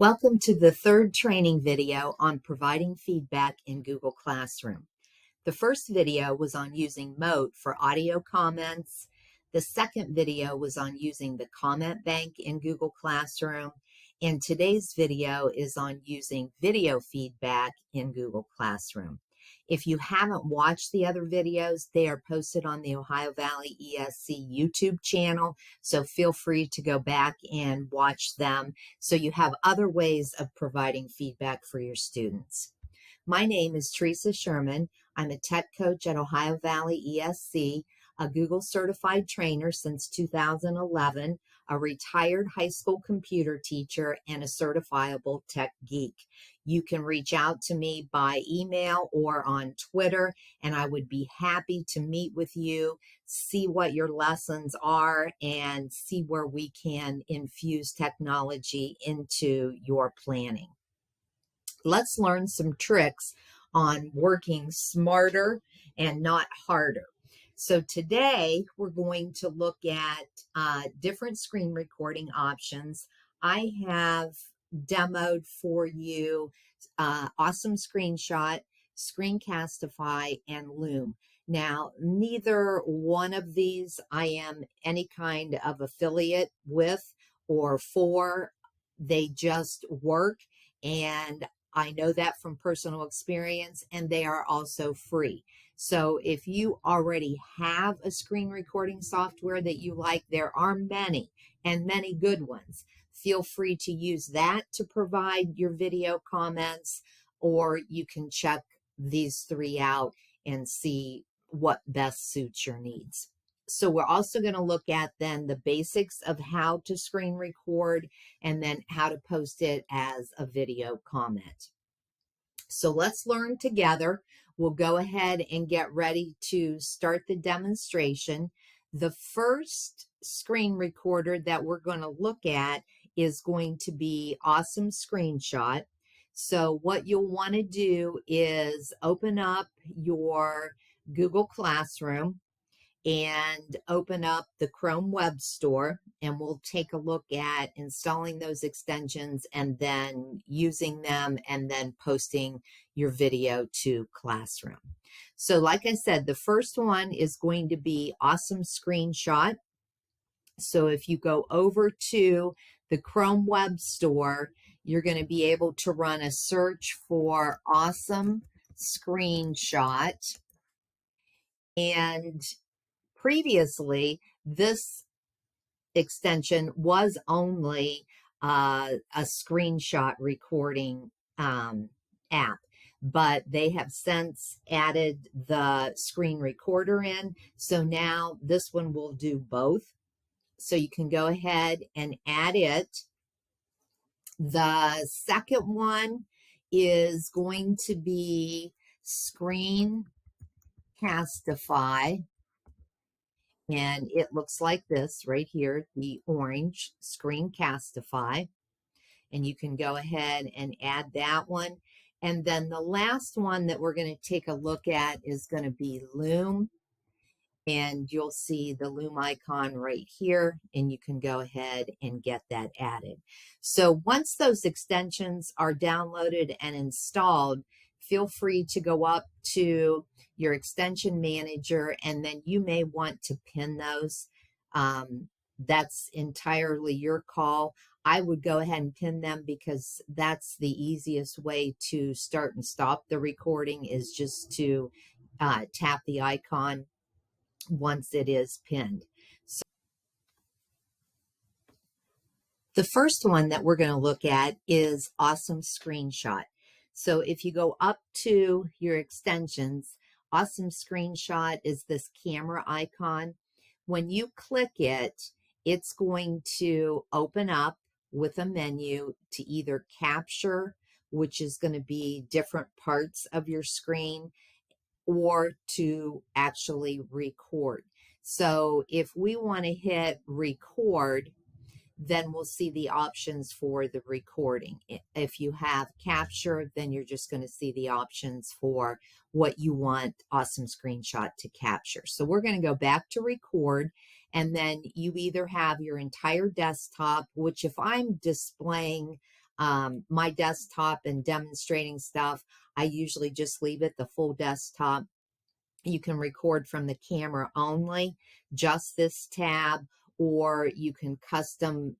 Welcome to the third training video on providing feedback in Google Classroom. The first video was on using Mote for audio comments. The second video was on using the comment bank in Google Classroom. And today's video is on using video feedback in Google Classroom. If you haven't watched the other videos, they are posted on the Ohio Valley ESC YouTube channel, so feel free to go back and watch them so you have other ways of providing feedback for your students. My name is Teresa Schuerman. I'm a tech coach at Ohio Valley ESC, a Google certified trainer since 2011, a retired high school computer teacher, and a certifiable tech geek. You can reach out to me by email or on Twitter, and I would be happy to meet with you, see what your lessons are, and see where we can infuse technology into your planning. Let's learn some tricks on working smarter and not harder. So today we're going to look at different screen recording options. I have demoed for you Awesome Screenshot, Screencastify, and Loom. Now, neither one of these I am any kind of affiliate with or for. They just work, and I know that from personal experience, and they are also free. So if you already have a screen recording software that you like, there are many and many good ones. Feel free to use that to provide your video comments, or you can check these three out and see what best suits your needs. So we're also going to look at then the basics of how to screen record and then how to post it as a video comment. So let's learn together. We'll go ahead and get ready to start the demonstration. The first screen recorder that we're going to look at is going to be Awesome Screenshot. So what you'll want to do is open up your Google Classroom and open up the Chrome Web Store, and we'll take a look at installing those extensions and then using them and then posting your video to Classroom. So like I said, the first one is going to be Awesome Screenshot. So if you go over to the Chrome Web Store, you're going to be able to run a search for Awesome Screenshot. And previously, this extension was only a screenshot recording app, but they have since added the screen recorder in. So now this one will do both. So you can go ahead and add it. The second one is going to be Screencastify. And it looks like this right here, the orange Screencastify. And you can go ahead and add that one. And then the last one that we're going to take a look at is going to be Loom. And you'll see the Loom icon right here, and you can go ahead and get that added. So once those extensions are downloaded and installed, feel free to go up to your extension manager, and then you may want to pin those. That's entirely your call. I would go ahead and pin them because that's the easiest way to start and stop the recording, is just to tap the icon once it is pinned. So the first one that we're going to look at is Awesome Screenshot. So if you go up to your extensions, Awesome Screenshot is this camera icon. When you click it, it's going to open up with a menu to either capture, which is going to be different parts of your screen, or to actually record. So if we want to hit record, then we'll see the options for the recording. If you have capture, then you're just going to see the options for what you want Awesome Screenshot to capture. So we're going to go back to record, and then you either have your entire desktop, which if I'm displaying My desktop and demonstrating stuff, I usually just leave it the full desktop. You can record from the camera only, just this tab, or you can customize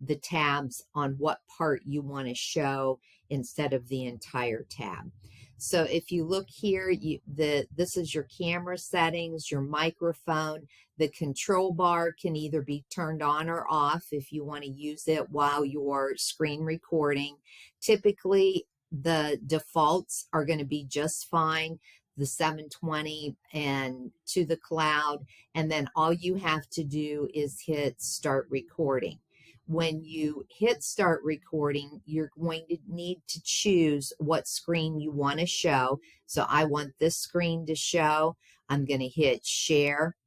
the tabs on what part you want to show instead of the entire tab. So if you look here, this is your camera settings, your microphone. The control bar can either be turned on or off if you want to use it while you're screen recording. Typically, the defaults are going to be just fine, the 720 and to the cloud, and then all you have to do is hit start recording. When you hit start recording, you're going to need to choose what screen you want to show. So I want this screen to show. I'm going to hit share.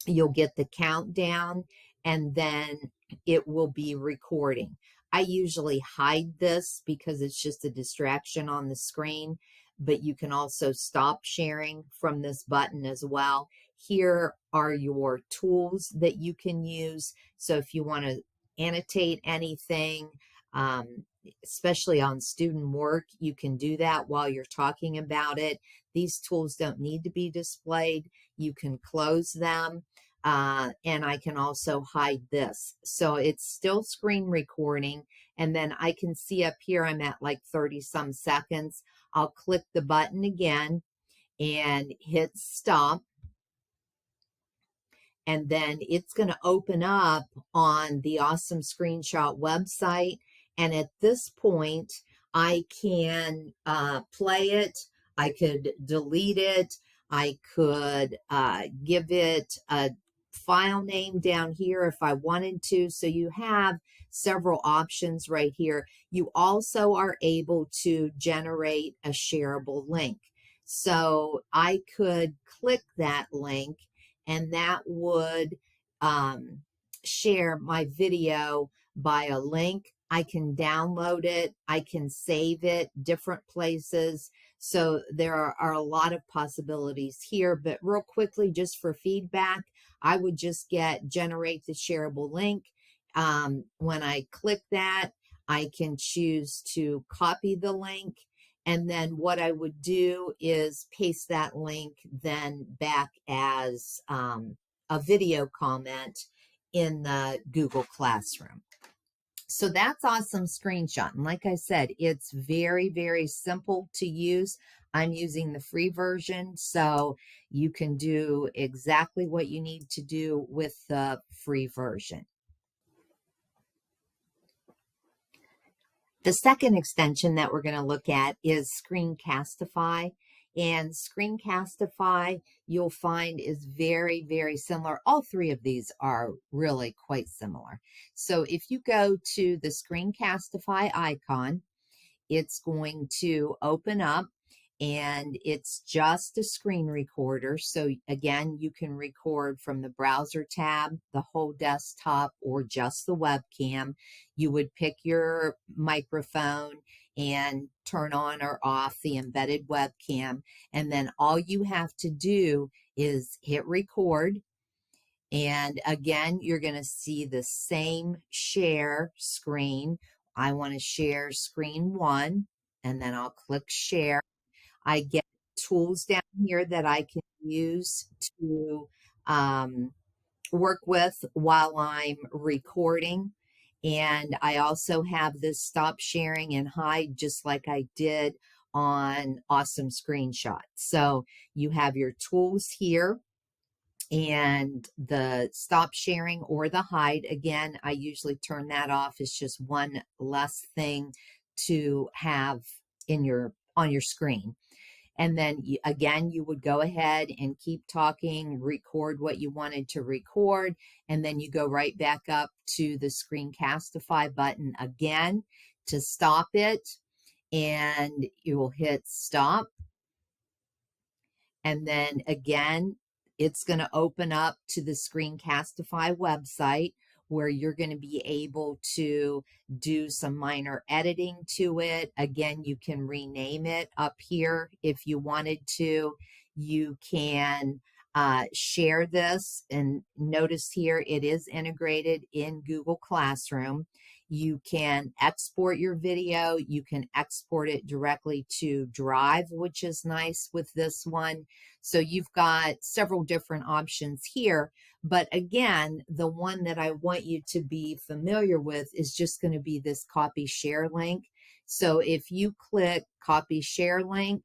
You'll get the countdown, and then it will be recording. I usually hide this because it's just a distraction on the screen, but you can also stop sharing from this button as well. Here are your tools that you can use. So if you want to annotate anything, especially on student work, you can do that while you're talking about it. These tools don't need to be displayed. You can close them, and I can also hide this. So it's still screen recording, and then I can see up here I'm at like 30 some seconds. I'll click the button again and hit stop. And then it's going to open up on the Awesome Screenshot website. And at this point, I can play it. I could delete it. I could give it a file name down here if I wanted to. So you have several options right here. You also are able to generate a shareable link. So I could click that link, and that would share my video by a link. I can download it. I can save it different places. So there are a lot of possibilities here, but real quickly, just for feedback, I would just generate the shareable link. When I click that, I can choose to copy the link. And then what I would do is paste that link then back as a video comment in the Google Classroom. So that's Awesome Screenshot. And like I said, it's very, very simple to use. I'm using the free version, so you can do exactly what you need to do with the free version. The second extension that we're going to look at is Screencastify. And Screencastify, you'll find, is very, very similar. All three of these are really quite similar. So if you go to the Screencastify icon, it's going to open up, and it's just a screen recorder. So again, you can record from the browser tab, the whole desktop, or just the webcam. You would pick your microphone and turn on or off the embedded webcam, and then all you have to do is hit record. And again, you're going to see the same share screen. I want to share screen 1, and then I'll click share. I get tools down here that I can use to work with while I'm recording. And I also have this stop sharing and hide, just like I did on Awesome Screenshot. So you have your tools here, and the stop sharing or the hide. Again, I usually turn that off. It's just one less thing to have on your screen. And then again, you would go ahead and keep talking, record what you wanted to record, and then you go right back up to the Screencastify button again to stop it, and you will hit stop. And then again, it's going to open up to the Screencastify website, where you're going to be able to do some minor editing to it. Again, you can rename it up here if you wanted to. You can share this, and notice here it is integrated in Google Classroom. You can export your video. You can export it directly to Drive, which is nice with this one. So you've got several different options here. But again, the one that I want you to be familiar with is just going to be this copy share link. So if you click copy share link,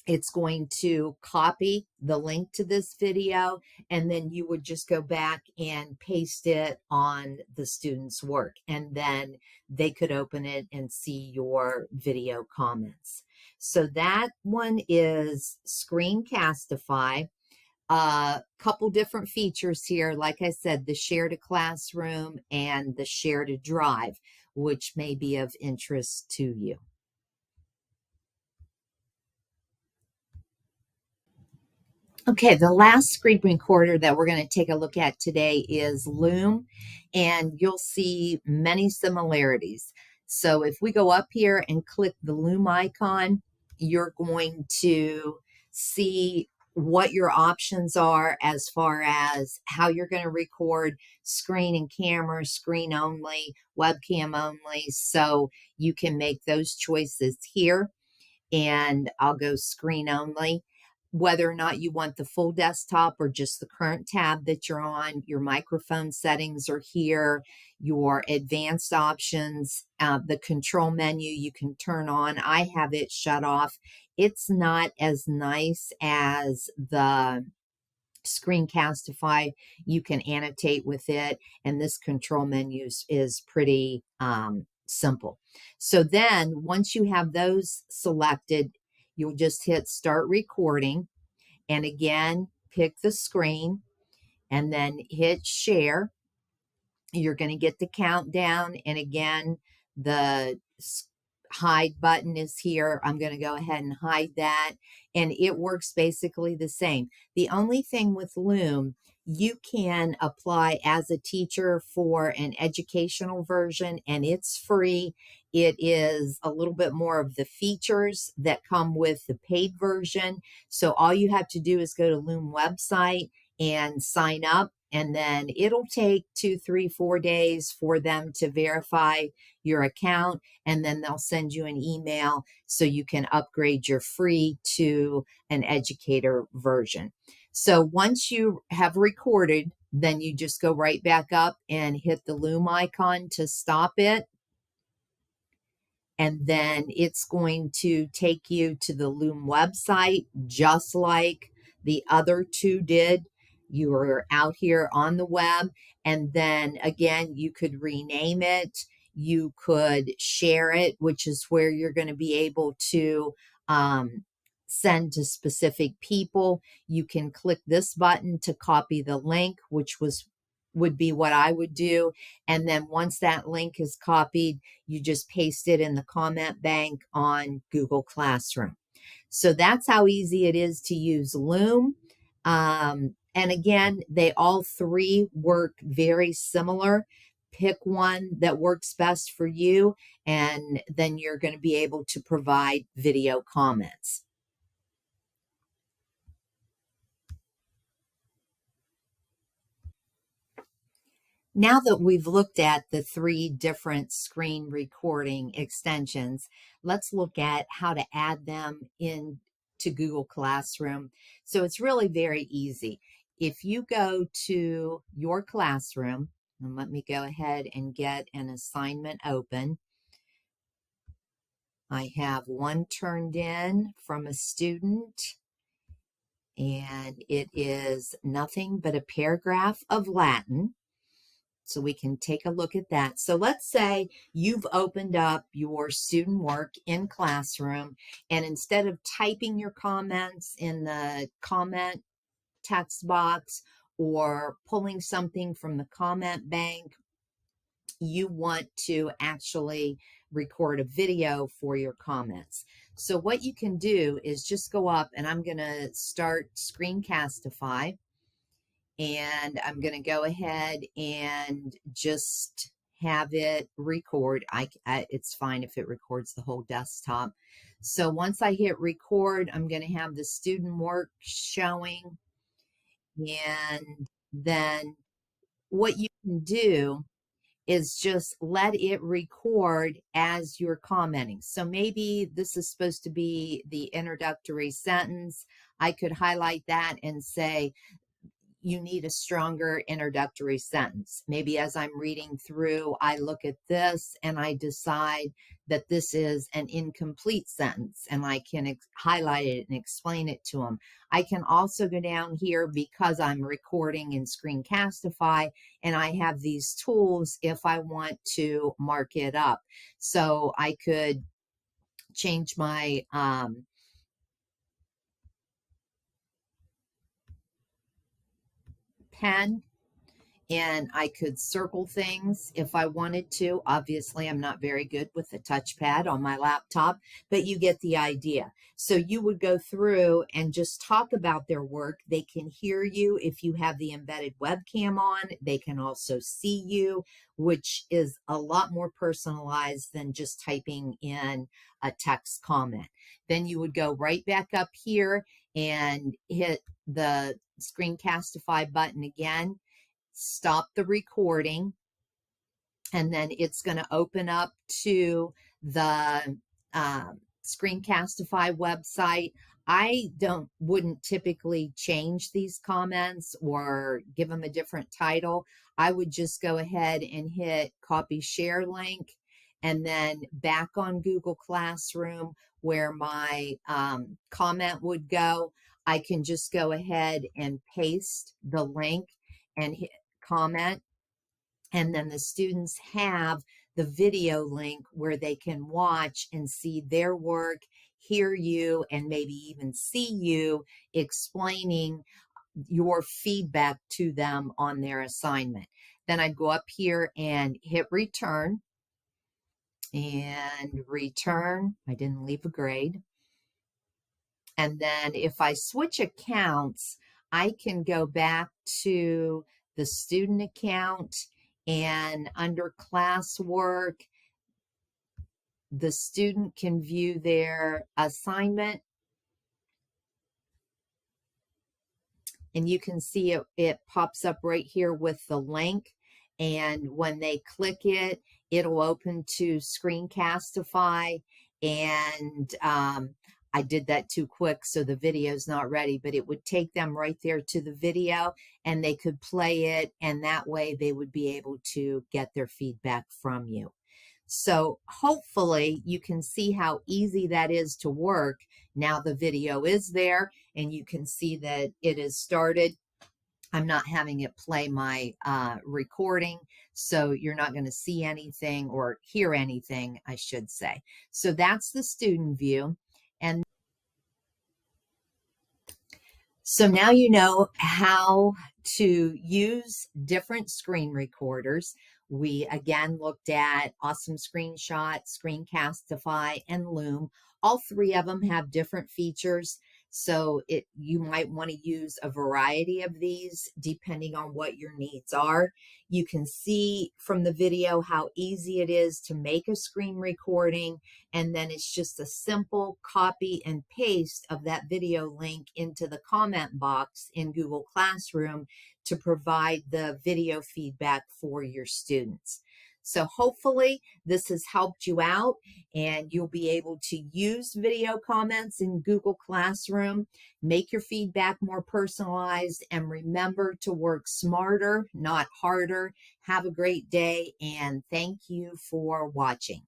it's going to copy the link to this video, and then you would just go back and paste it on the student's work, and then they could open it and see your video comments. So that one is Screencastify. A couple different features here. Like I said, the share to classroom and the share to Drive, which may be of interest to you. Okay, the last screen recorder that we're going to take a look at today is Loom, and you'll see many similarities. So if we go up here and click the Loom icon, you're going to see what your options are as far as how you're going to record screen and camera, screen only, webcam only. So you can make those choices here, and I'll go screen only. Whether or not you want the full desktop or just the current tab that you're on, your microphone settings are here, your advanced options, the control menu you can turn on. I have it shut off. It's not as nice as the Screencastify. You can annotate with it, and this control menu is pretty simple. So then once you have those selected, you'll just hit start recording, and again pick the screen and then hit share. You're going to get the countdown, and again the hide button is here. I'm going to go ahead and hide that, and it works basically the same. The only thing with Loom, you can apply as a teacher for an educational version, and it's free. It is a little bit more of the features that come with the paid version. So all you have to do is go to Loom website and sign up, and then it'll take 2, 3, 4 days for them to verify your account, and then they'll send you an email so you can upgrade your free to an educator version. So once you have recorded, then you just go right back up and hit the Loom icon to stop it. And then it's going to take you to the Loom website, just like the other two did. You are out here on the web, and then again, you could rename it. You could share it, which is where you're going to be able to send to specific people. You can click this button to copy the link, which would be what I would do. And then once that link is copied, you just paste it in the comment bank on Google Classroom. So that's how easy it is to use Loom. And again, they all three work very similar. Pick one that works best for you, and then you're going to be able to provide video comments. Now that we've looked at the three different screen recording extensions, let's look at how to add them in to Google Classroom. So it's really very easy. If you go to your classroom, and let me go ahead and get an assignment open. I have one turned in from a student, and it is nothing but a paragraph of Latin. So we can take a look at that. So let's say you've opened up your student work in Classroom, and instead of typing your comments in the comment text box or pulling something from the comment bank, you want to actually record a video for your comments. So what you can do is just go up, and I'm going to start Screencastify. And I'm going to go ahead and just have it record. It's fine if it records the whole desktop. So once I hit record, I'm going to have the student work showing. And then what you can do is just let it record as you're commenting. So maybe this is supposed to be the introductory sentence. I could highlight that and say, you need a stronger introductory sentence. Maybe as I'm reading through, I look at this and I decide that this is an incomplete sentence, and I can highlight it and explain it to them. I can also go down here because I'm recording in Screencastify, and I have these tools if I want to mark it up. So I could change my pen, and I could circle things if I wanted to. Obviously, I'm not very good with the touchpad on my laptop, but you get the idea. So you would go through and just talk about their work. They can hear you if you have the embedded webcam on. They can also see you, which is a lot more personalized than just typing in a text comment. Then you would go right back up here and hit the Screencastify button again, stop the recording, and then it's going to open up to the Screencastify website. I wouldn't typically change these comments or give them a different title. I would just go ahead and hit copy share link, and then back on Google Classroom where my comment would go, I can just go ahead and paste the link and hit comment, and then the students have the video link where they can watch and see their work, hear you, and maybe even see you explaining your feedback to them on their assignment. Then I'd go up here and hit return, and return. I didn't leave a grade. And then if I switch accounts, I can go back to the student account, and under classwork, the student can view their assignment. And you can see it pops up right here with the link. And when they click it, it'll open to Screencastify. And I did that too quick, so the video's not ready, but it would take them right there to the video, and they could play it, and that way they would be able to get their feedback from you. So hopefully you can see how easy that is to work. Now the video is there, and you can see that it is started. I'm not having it play my recording, so you're not going to see anything or hear anything, I should say. So that's the student view. And so now you know how to use different screen recorders. We again looked at Awesome Screenshot, Screencastify, and Loom. All three of them have different features, so you might want to use a variety of these depending on what your needs are. You can see from the video how easy it is to make a screen recording, and then it's just a simple copy and paste of that video link into the comment box in Google Classroom to provide the video feedback for your students. So hopefully this has helped you out, and you'll be able to use video comments in Google Classroom, make your feedback more personalized, and remember to work smarter, not harder. Have a great day, and thank you for watching.